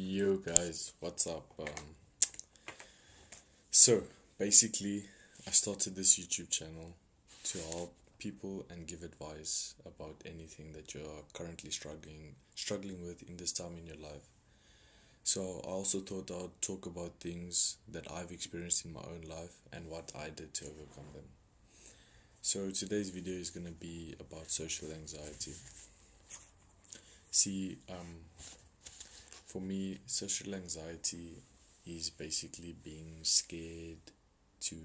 Yo guys, what's up? So basically, I started this YouTube channel to help people and give advice about anything that you're currently struggling with in this time in your life. So I also thought I'd talk about things that I've experienced in my own life and what I did to overcome them. So today's video is gonna be about social anxiety. See, for me, social anxiety is basically being scared to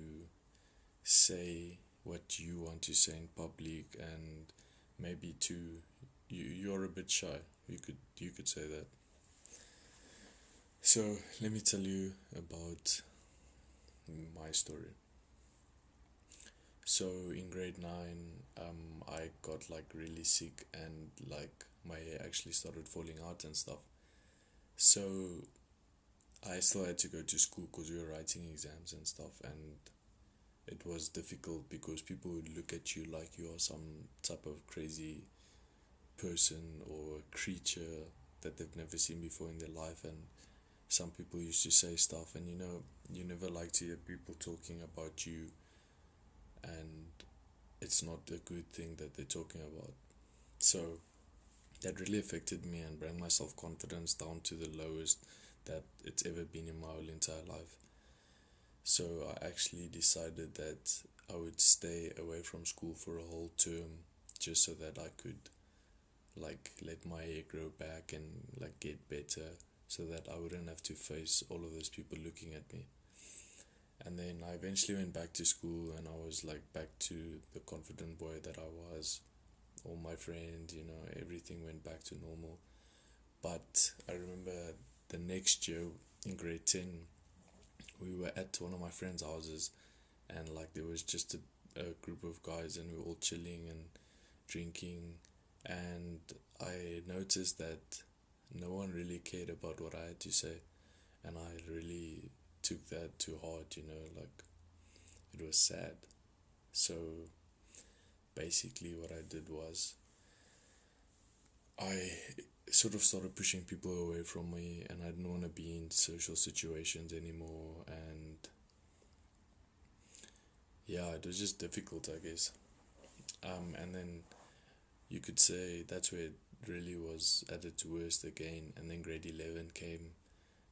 say what you want to say in public, and maybe you're a bit shy. You could say that. So let me tell you about my story. So in grade 9, I got like really sick, and like my hair actually started falling out and stuff. So I still had to go to school because we were writing exams and stuff, and it was difficult because people would look at you like you are some type of crazy person or creature that they've never seen before in their life. And some people used to say stuff, and you never like to hear people talking about you, and it's not a good thing that they're talking about. So that really affected me and brought my self confidence down to the lowest that it's ever been in my whole entire life. So I actually decided that I would stay away from school for a whole term just so that I could like let my hair grow back and like get better, so that I wouldn't have to face all of those people looking at me. And then I eventually went back to school, and I was like back to the confident boy that I was. All my friends, everything went back to normal. But I remember the next year in grade 10, we were at one of my friends' houses, and like there was just a group of guys, and we were all chilling and drinking. And I noticed that no one really cared about what I had to say, and I really took that too hard, like it was sad. So basically, what I did was I sort of started pushing people away from me, and I didn't want to be in social situations anymore. And yeah, it was just difficult, I guess. And then you could say that's where it really was at its worst again. And then grade 11 came,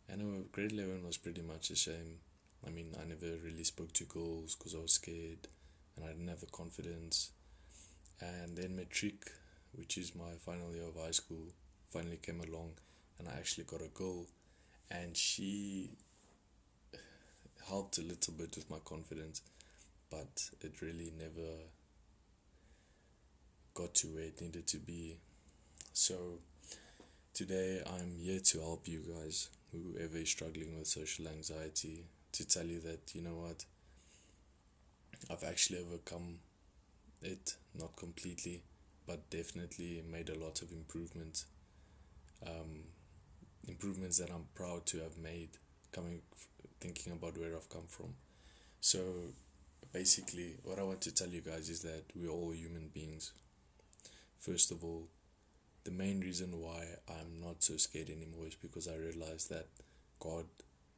and grade 11 was pretty much a shame. I mean, I never really spoke to girls because I was scared, and I didn't have the confidence. And then matric, which is my final year of high school, finally came along, and I actually got a girl, and she helped a little bit with my confidence, but it really never got to where it needed to be. So today I'm here to help you guys, whoever is struggling with social anxiety, to tell you that you know what, I've actually overcome it, not completely, but definitely made a lot of improvements. Um, Improvements that I'm proud to have made, thinking about where I've come from. So basically, what I want to tell you guys is that we're all human beings. First of all, the main reason why I'm not so scared anymore is because I realize that God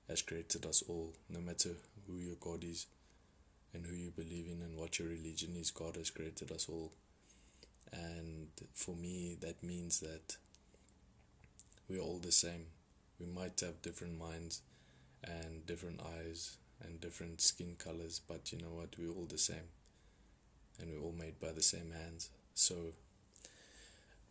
has created us all, no matter who your God is and who you believe in and what your religion is. God has created us all. And for me, that means that we're all the same. We might have different minds and different eyes and different skin colors, but you know what? We're all the same, and we're all made by the same hands. So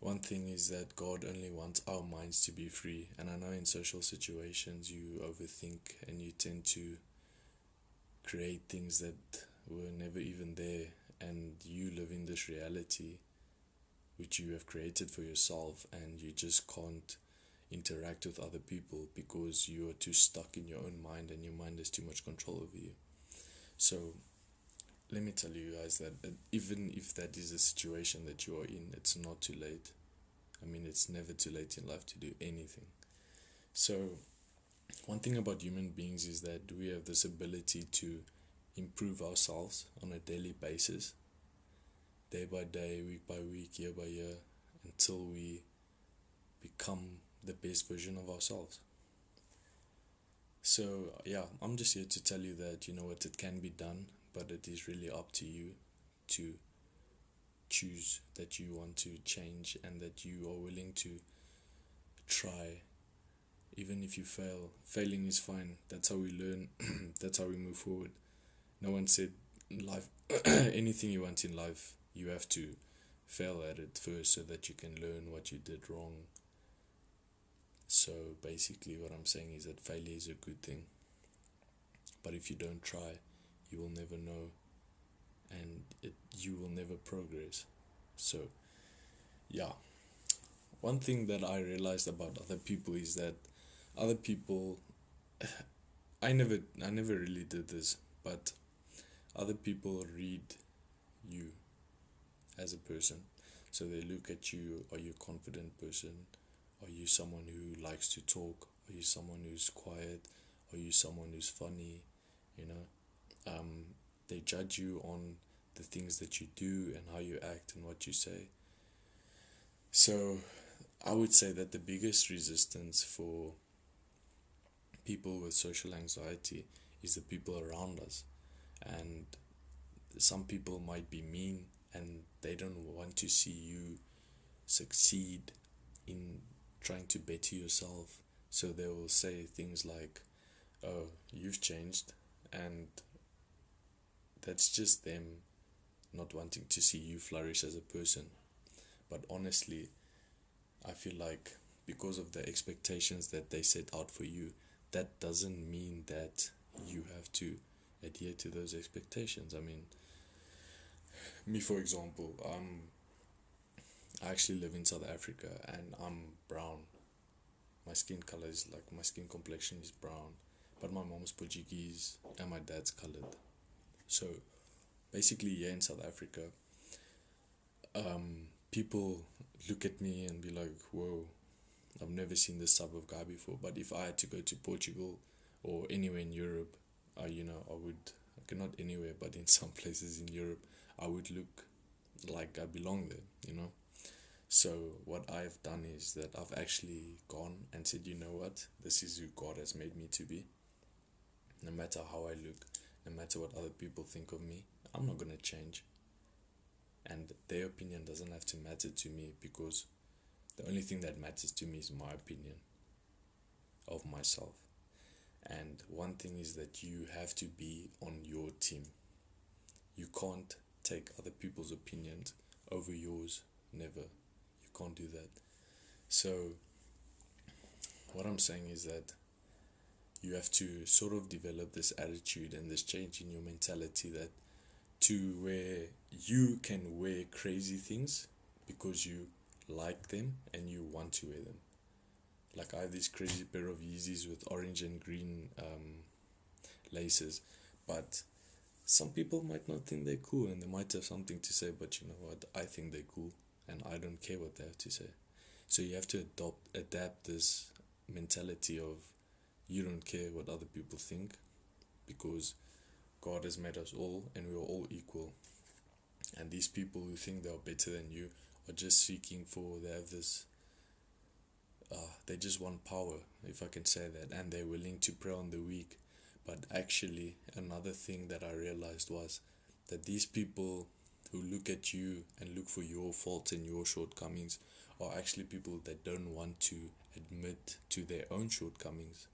one thing is that God only wants our minds to be free. And I know in social situations you overthink and you tend to create things that were never even there, and you live in this reality which you have created for yourself, and you just can't interact with other people because you are too stuck in your own mind, and your mind has too much control over you. So let me tell you guys that even if that is the situation that you are in, it's not too late. I mean, it's never too late in life to do anything. So one thing about human beings is that we have this ability to improve ourselves on a daily basis, day by day, week by week, year by year, until we become the best version of ourselves. So yeah, I'm just here to tell you that you know what, it can be done, but it is really up to you to choose that you want to change and that you are willing to try. Even if you fail, failing is fine. That's how we learn. That's how we move forward. No one said in life anything you want in life, you have to fail at it first so that you can learn what you did wrong. So basically, what I'm saying is that failure is a good thing. But if you don't try, you will never know, and you will never progress. So, yeah. One thing that I realized about other people is that other people, I never really did this, but other people read you as a person. So they look at you, are you a confident person? Are you someone who likes to talk? Are you someone who's quiet? Are you someone who's funny? You know, they judge you on the things that you do and how you act and what you say. So I would say that the biggest resistance for people with social anxiety is the people around us. And some people might be mean and they don't want to see you succeed in trying to better yourself. So they will say things like, oh, you've changed. And that's just them not wanting to see you flourish as a person. But honestly, I feel like because of the expectations that they set out for you, that doesn't mean that you have to adhere to those expectations. I mean, me for example, I actually live in South Africa and I'm brown. My skin color is like, my skin complexion is brown, but my mom's Portuguese and my dad's colored. So basically, here in South Africa, people look at me and be like, whoa, I've never seen this type of guy before. But if I had to go to Portugal or anywhere in Europe, I would, okay, not anywhere, but in some places in Europe, I would look like I belong there, you know. So what I've done is that I've actually gone and said, you know what, this is who God has made me to be. No matter how I look, no matter what other people think of me, I'm not gonna change. And their opinion doesn't have to matter to me, because the only thing that matters to me is my opinion of myself. And one thing is that you have to be on your team. You can't take other people's opinions over yours. Never. You can't do that. So, what I'm saying is that you have to sort of develop this attitude and this change in your mentality, that to where you can wear crazy things because you like them and you want to wear them. Like, I have this crazy pair of Yeezys with orange and green laces, but some people might not think they're cool and they might have something to say, but you know what? I think they're cool and I don't care what they have to say. So you have to adapt this mentality of, you don't care what other people think, because God has made us all and we are all equal. And these people who think they are better than you are just seeking for, they have this, they just want power, if I can say that, and they're willing to prey on the weak. But actually, another thing that I realized was that these people who look at you and look for your faults and your shortcomings are actually people that don't want to admit to their own shortcomings.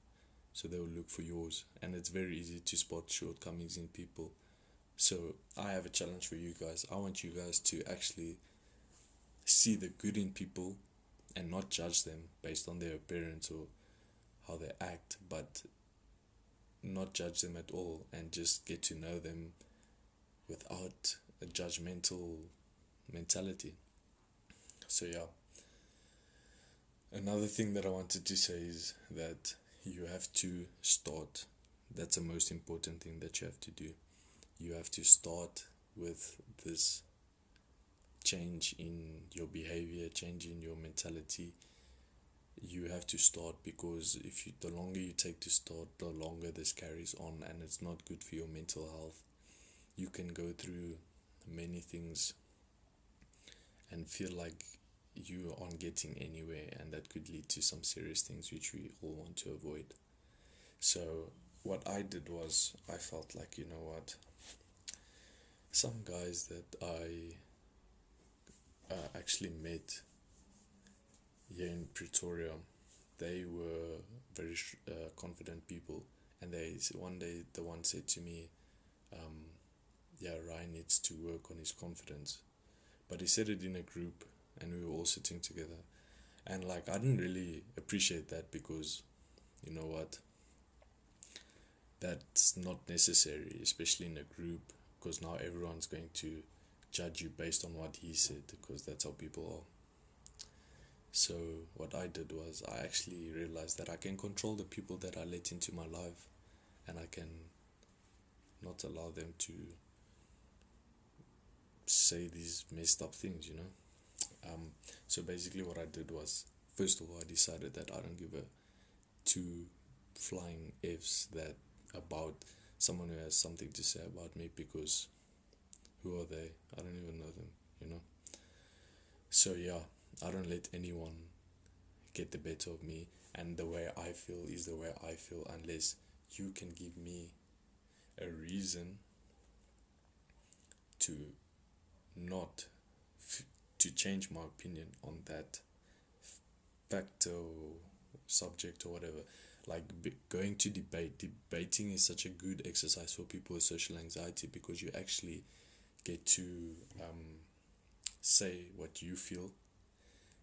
So they will look for yours, and it's very easy to spot shortcomings in people. So I have a challenge for you guys. I want you guys to actually see the good in people and not judge them based on their appearance or how they act, but not judge them at all and just get to know them without a judgmental mentality. So yeah, another thing that I wanted to say is that you have to start. That's the most important thing that you have to do. You have to start with this change in your behavior, change in your mentality. You have to start, because the longer you take to start, the longer this carries on, and it's not good for your mental health. You can go through many things and feel like you aren't getting anywhere, and that could lead to some serious things which we all want to avoid. So what I did was I felt like, you know what, some guys that I actually met here in Pretoria, they were very confident people, and one day the one said to me, yeah, Ryan needs to work on his confidence. But he said it in a group, and we were all sitting together, and like I didn't really appreciate that because, you know what, that's not necessary, especially in a group, because now everyone's going to judge you based on what he said, because that's how people are. So what I did was I actually realized that I can control the people that I let into my life, and I can not allow them to say these messed up things, you know. So basically what I did was, first of all, I decided that I don't give a two flying F's that about someone who has something to say about me, because who are they? I don't even know them, you know. So yeah, I don't let anyone get the better of me, and the way I feel is the way I feel, unless you can give me a reason to not to change my opinion on that factor or subject or whatever. Like going to debating is such a good exercise for people with social anxiety, because you actually get to say what you feel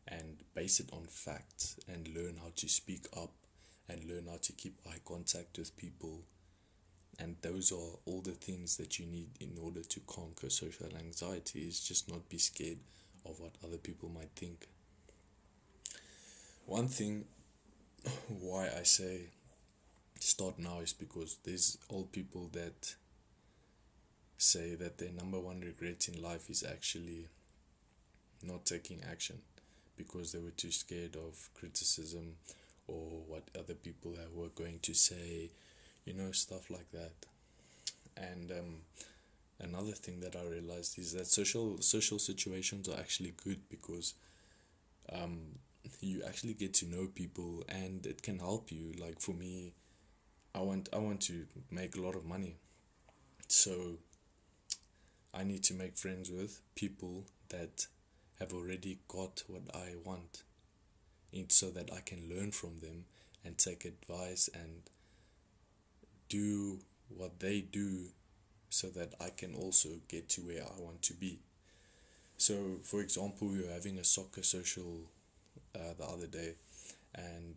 and base it on facts, and learn how to speak up, and learn how to keep eye contact with people. And those are all the things that you need in order to conquer social anxiety, is just not be scared of what other people might think. One thing why I say start now is because there's old people that say that their number one regret in life is actually not taking action, because they were too scared of criticism or what other people were going to say, you know, stuff like that. And another thing that I realized is that social situations are actually good, because you actually get to know people, and it can help you. Like for me, I want to make a lot of money, so I need to make friends with people that have already got what I want, so that I can learn from them and take advice and do what they do, so that I can also get to where I want to be. So, for example, we were having a soccer social the other day, and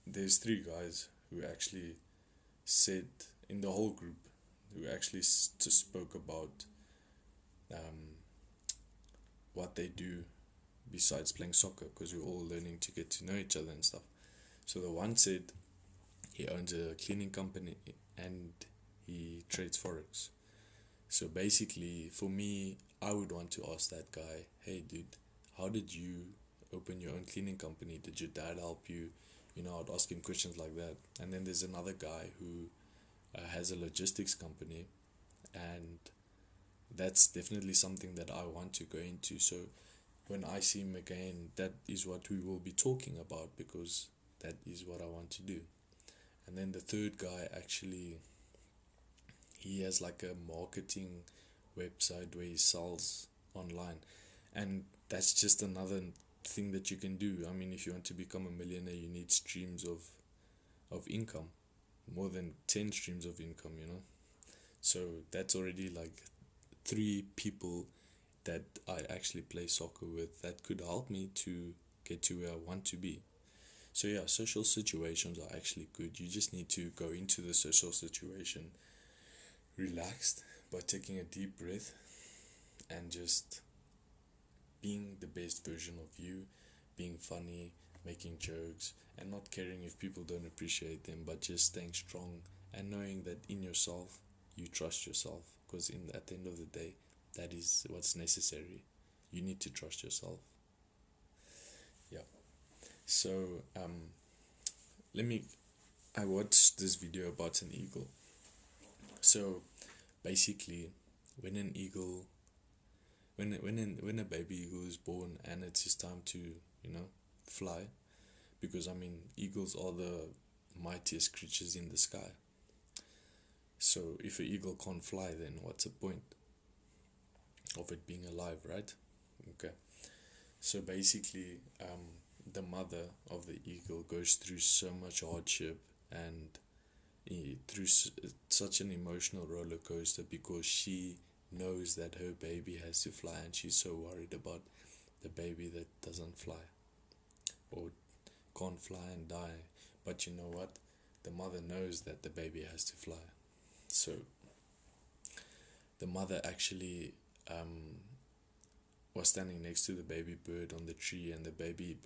there's three guys who actually said in the whole group, who actually just spoke about um, what they do besides playing soccer, because we're all learning to get to know each other and stuff. So the one said he owns a cleaning company and he trades forex. So basically, for me, I would want to ask that guy, hey dude, how did you open your own cleaning company? Did your dad help you? You know, I'd ask him questions like that. And then there's another guy who has a logistics company, and that's definitely something that I want to go into. So when I see him again, that is what we will be talking about, because that is what I want to do. And then the third guy, actually, he has like a marketing website where he sells online, and that's just another thing that you can do. I mean, if you want to become a millionaire, you need streams of income, more than 10 streams of income, you know. So that's already like three people that I actually play soccer with that could help me to get to where I want to be. So yeah, social situations are actually good. You just need to go into the social situation relaxed, by taking a deep breath and just being the best version of you, being funny, making jokes, and not caring if people don't appreciate them, but just staying strong and knowing that in yourself you trust yourself, because at the end of the day, that is what's necessary. You need to trust yourself. Yeah. So let me. I watched this video about an eagle. So basically, when an eagle, when a baby eagle is born and it's his time to, you know, fly, because I mean eagles are the mightiest creatures in the sky. So if an eagle can't fly, then what's the point of it being alive, right? Okay. So basically, the mother of the eagle goes through so much hardship and through such an emotional roller coaster because she knows that her baby has to fly, and she's so worried about the baby that doesn't fly or can't fly and die. But you know what? The mother knows that the baby has to fly. So the mother actually was standing next to the baby bird on the tree, and the baby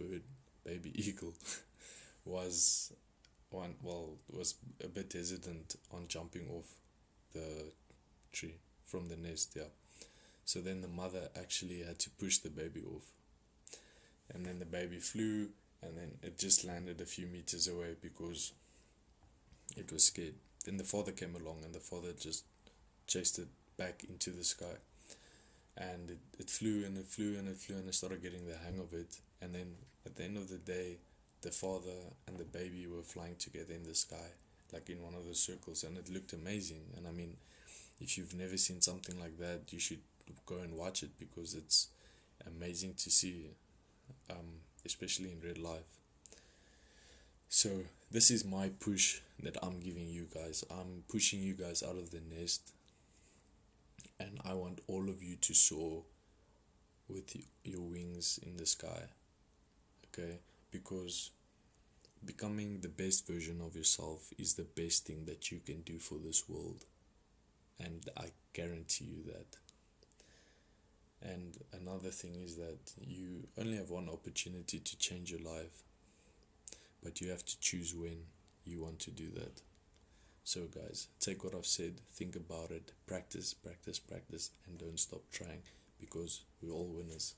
eagle, was was a bit hesitant on jumping off the tree from the nest. Yeah. So then the mother actually had to push the baby off, and then the baby flew, and then it just landed a few meters away because it was scared. Then the father came along, and the father just chased it back into the sky, and it flew and it flew and it flew, and I started getting the hang of it. And then at the end of the day, the father and the baby were flying together in the sky, like in one of those circles, and it looked amazing. And I mean, if you've never seen something like that, you should go and watch it because it's amazing to see, especially in real life. So this is my push that I'm giving you guys. I'm pushing you guys out of the nest, and I want all of you to soar with your wings in the sky. Okay? Because becoming the best version of yourself is the best thing that you can do for this world, and I guarantee you that. And another thing is that you only have one opportunity to change your life, but you have to choose when you want to do that. So guys, take what I've said, think about it, practice, practice, practice, and don't stop trying, because we're all winners.